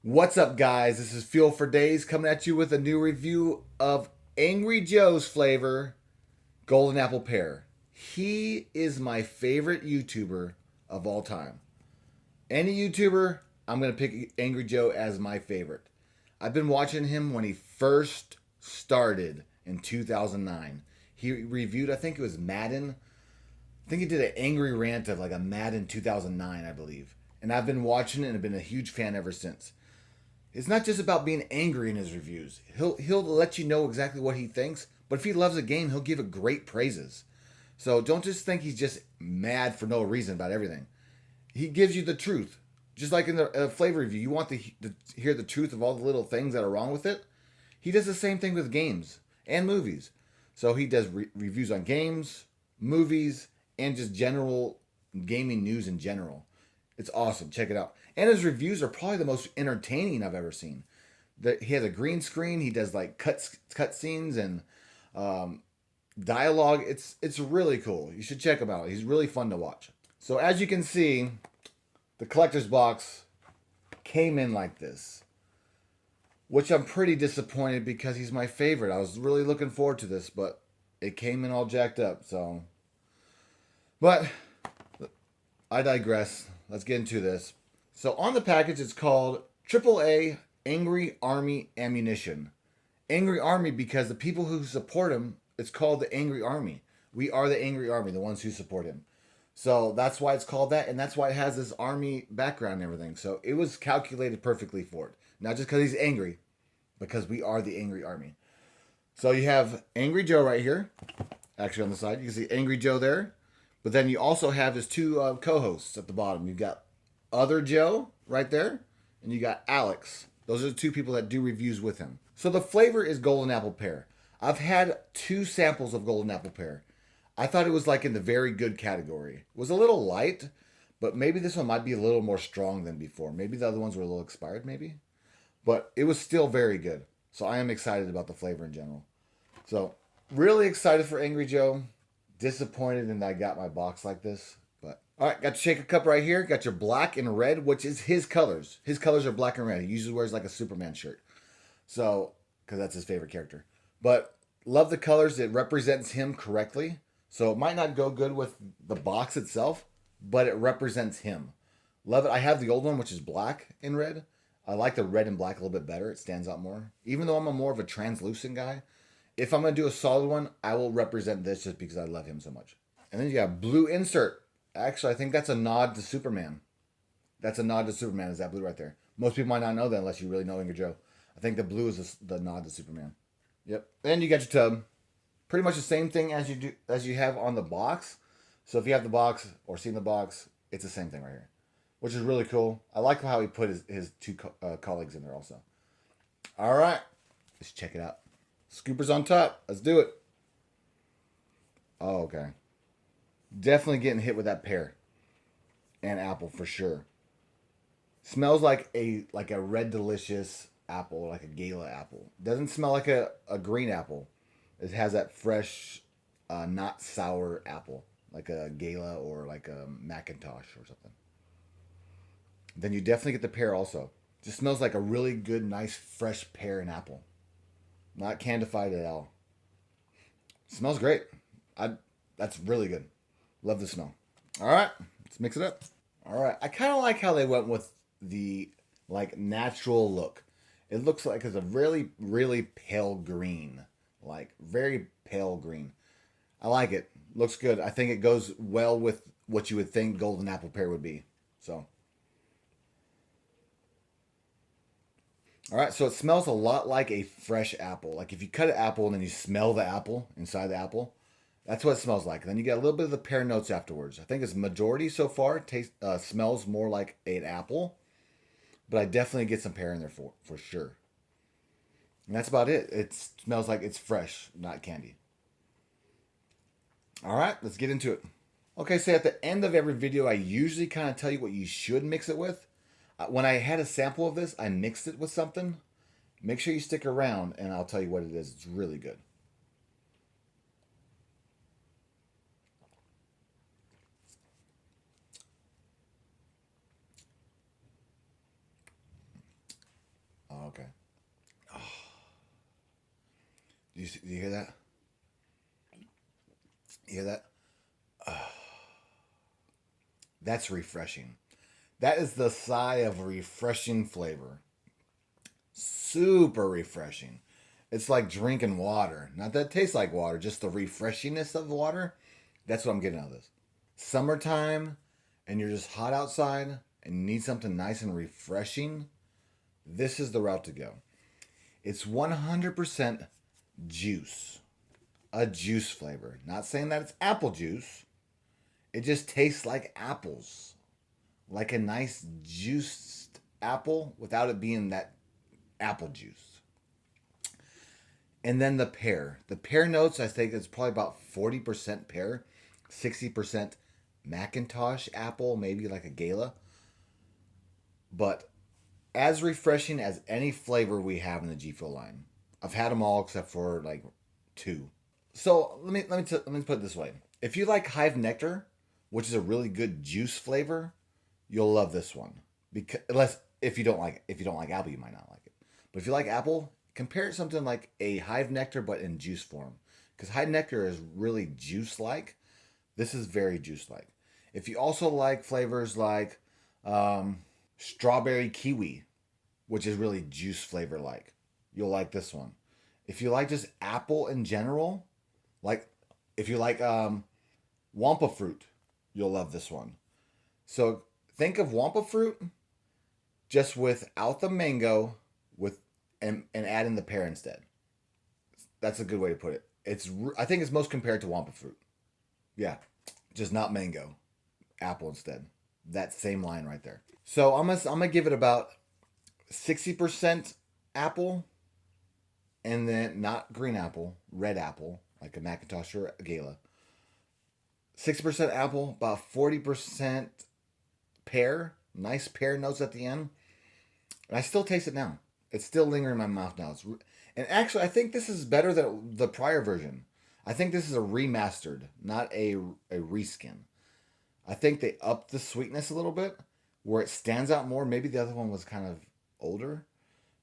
What's up, guys? This is Fuel for Days coming at you with a new review of Angry Joe's flavor, Golden Apple Pear. He is my favorite YouTuber of all time. Any YouTuber, I'm going to pick Angry Joe as my favorite. I've been watching him when he first started in 2009. He reviewed, I think it was Madden. I think he did an angry rant of like a Madden 2009, I believe. And I've been watching it and have been a huge fan ever since. It's not just about being angry in his reviews. He'll let you know exactly what he thinks, but if he loves a game, he'll give it great praises. So don't just think he's just mad for no reason about everything. He gives you the truth. Just like in the flavor review, you want to hear the truth of all the little things that are wrong with it. He does the same thing with games and movies. So he does reviews on games, movies, and just general gaming news in general. It's awesome. Check it out. And his reviews are probably the most entertaining I've ever seen. He has a green screen. He does like cut scenes and um, dialogue. It's really cool. You should check him out. He's really fun to watch. So as you can see, the collector's box came in like this, which I'm pretty disappointed because he's my favorite. I was really looking forward to this, but it came in all jacked up. But I digress. Let's get into this. So on the package, it's called AAA Angry Army Ammunition. Angry Army because the people who support him, it's called the Angry Army. We are the Angry Army, the ones who support him. So that's why it's called that, and that's why it has this army background and everything. So it was calculated perfectly for it. Not just because he's angry, because we are the Angry Army. So you have Angry Joe right here. Actually on the side, you can see Angry Joe there. But then you also have his two co-hosts at the bottom. You've got Other Joe right there, and you got Alex. Those are the two people that do reviews with him. So the flavor is Golden Apple Pear. I've had two samples of Golden Apple Pear. I thought it was like in the very good category. It was a little light, but maybe this one might be a little more strong than before. Maybe the other ones were a little expired, maybe. But it was still very good. So I am excited about the flavor in general. So really excited for Angry Joe. Disappointed in that I got my box like this. But all right, got your shaker cup right here. Got your black and red, which is his colors. His colors are black and red. He usually wears like a Superman shirt. So, because that's his favorite character. But love the colors. It represents him correctly. So it might not go good with the box itself, but it represents him. Love it. I have the old one, which is black and red. I like the red and black a little bit better. It stands out more. Even though I'm more of a translucent guy, if I'm going to do a solid one, I will represent this just because I love him so much. And then you got blue insert. Actually, I think that's a nod to Superman. That's a nod to Superman. Is that blue right there? Most people might not know that unless you really know Angry Joe. I think the blue is the nod to Superman. Yep. Then you got your tub. Pretty much the same thing as you have on the box. So if you have the box or seen the box, it's the same thing right here, which is really cool. I like how he put his two colleagues in there also. All right, let's check it out. Scoopers on top. Let's do it. Oh, okay. Definitely getting hit with that pear and apple for sure. Smells like a red delicious apple, like a gala apple. Doesn't smell like a green apple. It has that fresh, not sour apple, like a gala or like a Macintosh or something. Then you definitely get the pear also. Just smells like a really good, nice, fresh pear and apple. Not candified at all. Smells great. That's really good. Love the smell. All right, let's mix it up. All right, I kind of like how they went with the like natural look. It looks like it's a really really pale green, like very pale green. I like it. Looks good. I think it goes well with what you would think golden apple pear would be. So, all right, so it smells a lot like a fresh apple. Like if you cut an apple and then you smell the apple inside the apple, that's what it smells like. And then you get a little bit of the pear notes afterwards. I think it's majority so far. Smells more like an apple, but I definitely get some pear in there for sure. And that's about it. It smells like it's fresh, not candy. All right, let's get into it. Okay, so at the end of every video, I usually kind of tell you what you should mix it with. When I had a sample of this, I mixed it with something. Make sure you stick around, and I'll tell you what it is. It's really good. Okay. Oh. Do you hear that? You hear that? Oh. That's refreshing. That is the sigh of refreshing flavor. Super refreshing. It's like drinking water. Not that it tastes like water, just the refreshingness of water. That's what I'm getting out of this. Summertime, and you're just hot outside and you need something nice and refreshing. This is the route to go. It's 100% juice. A juice flavor. Not saying that it's apple juice. It just tastes like apples. Like a nice juiced apple without it being that apple juice. And then the pear. The pear notes, I think it's probably about 40% pear, 60% Macintosh apple, maybe like a Gala. But as refreshing as any flavor we have in the Gfuel line. I've had them all except for like 2. So let me put it this way. If you like Hive Nectar, which is a really good juice flavor, you'll love this one. Because unless if you don't like apple, you might not like it. But if you like apple, compare it to something like a Hive Nectar but in juice form. Because Hive Nectar is really juice like. This is very juice like. If you also like flavors like strawberry kiwi, which is really juice flavor like, you'll like this one. If you like just apple in general, like if you like Wampa fruit, you'll love this one. So think of Wampa fruit just without the mango with and add in the pear instead. That's a good way to put it. I think it's most compared to Wampa fruit. Yeah, just not mango, apple instead. That same line right there. So I'm gonna give it about 60% apple, and then not green apple, red apple, like a Macintosh or a Gala. 60% apple, about 40% pear. Nice pear notes at the end. And I still taste it now. It's still lingering in my mouth now. And actually, I think this is better than the prior version. I think this is a remastered, not a reskin. I think they upped the sweetness a little bit, where it stands out more. Maybe the other one was kind of older.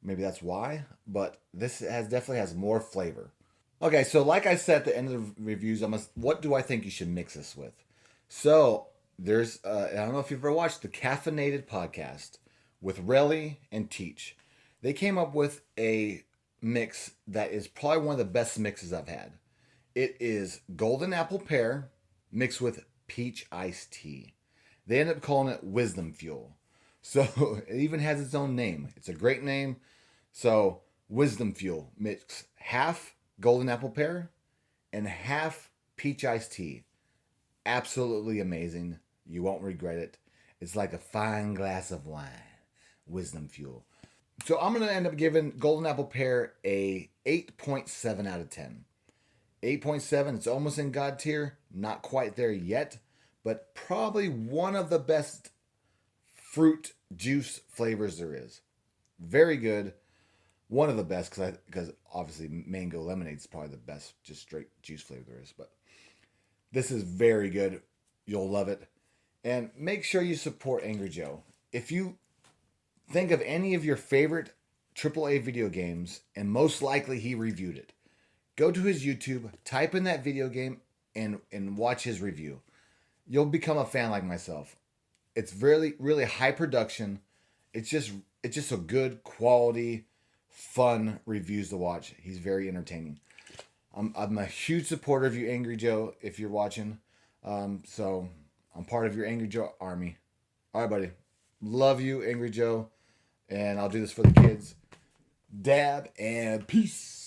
Maybe that's why. But this definitely has more flavor. Okay, so like I said at the end of the reviews, what do I think you should mix this with? So there's, I don't know if you've ever watched the Caffeinated podcast with Relly and Teach. They came up with a mix that is probably one of the best mixes I've had. It is golden apple pear mixed with peach iced tea. They ended up calling it Wisdom Fuel. So it even has its own name. It's a great name. So Wisdom Fuel mix half golden apple pear and half peach iced tea. Absolutely amazing. You won't regret it. It's like a fine glass of wine. Wisdom Fuel. So I'm going to end up giving golden apple pear a 8.7 out of 10. 8.7, it's almost in God tier. Not quite there yet, but probably one of the best fruit juice flavors there is. Very good. One of the best, because obviously mango lemonade is probably the best just straight juice flavor there is. But this is very good. You'll love it. And make sure you support Angry Joe. If you think of any of your favorite AAA video games, and most likely he reviewed it, go to his YouTube, type in that video game, and watch his review. You'll become a fan like myself. It's really, really high production. It's just a good quality, fun reviews to watch. He's very entertaining. I'm a huge supporter of you, Angry Joe, if you're watching. So I'm part of your Angry Joe army. All right, buddy. Love you, Angry Joe. And I'll do this for the kids. Dab and peace.